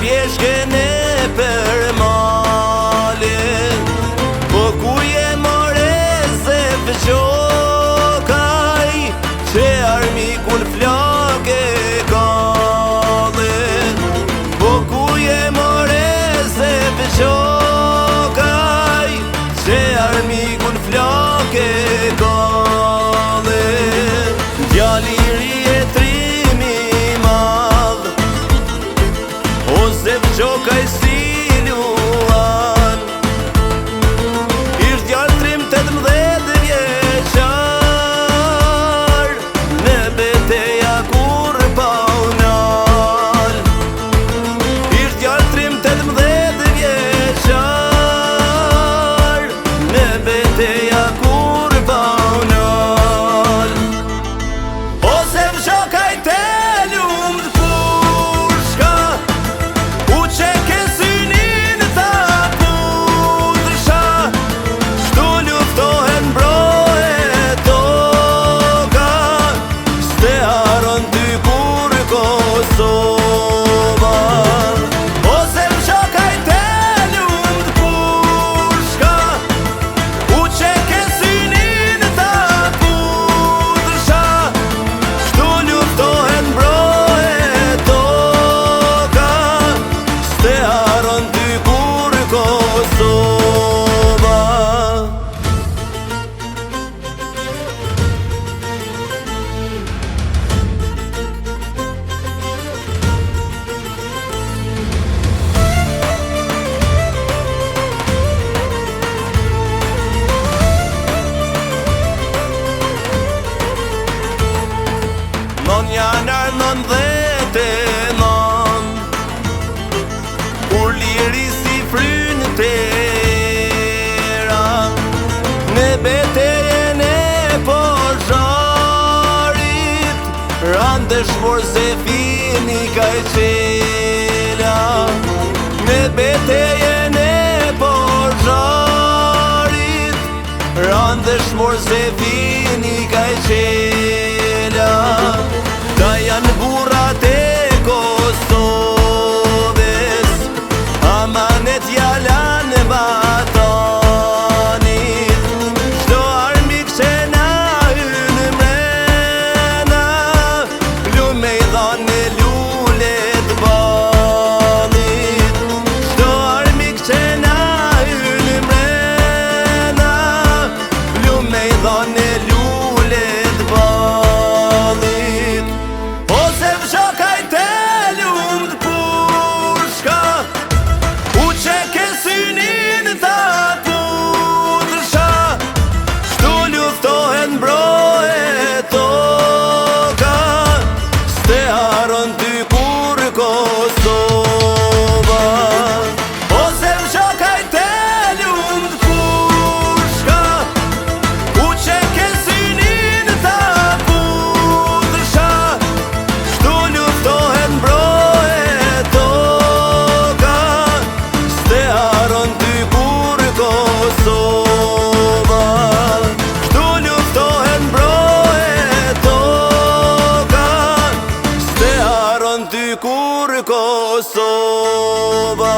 pjeshkën e për malin. Po ku je more se fëqokaj, që armikun flake kallin. Po ku je more se fëqokaj, që armikun flake kallin. Djaliri e trimi madh, ose fëqokaj si luan. Ish djal trim 18 vjeqar, në beteja kur pa unal. Ish djal trim 18 vjeqar, në beteja kur pa unal. Ose fëqokaj te lumt pushka, u qeke synin ta kundrsha. Shtu luftohen brohet toka, s'te haron ty kur Kosova. Ose fëqokaj te lumt pushka, u qeke synin ta kundrsha. Shtu luftohen brohet toka, s'te haron ty kur Kosova. Non janar 99, kur liri si frynë tera, në betejen e pozharit, ran dëshmor se fini ka i qela. Në betejen e pozharit, ran dëshmor se fini ka i qela. Ta janë burrat e Kosovës, amanet jalan vatanit. Çdo armik që na hyn mrena, lume i dhanë lulet ballit. Çdo armik që na hyn mrena, lume i dhanë lulet ballit. Ose fëqokaj te lumt pushka, u qeke synin ta kundrsha. Shtu luftohen brohet toka, s'te haron ty kur Kosova. Ose fëqokaj te lumt pushka, u qeke synin ta kundrsha. Shtu luftohen brohet toka, s'te haron ty kur Kosova. Shtu luftohen brohet toka, s'te haron ty kur Kosova.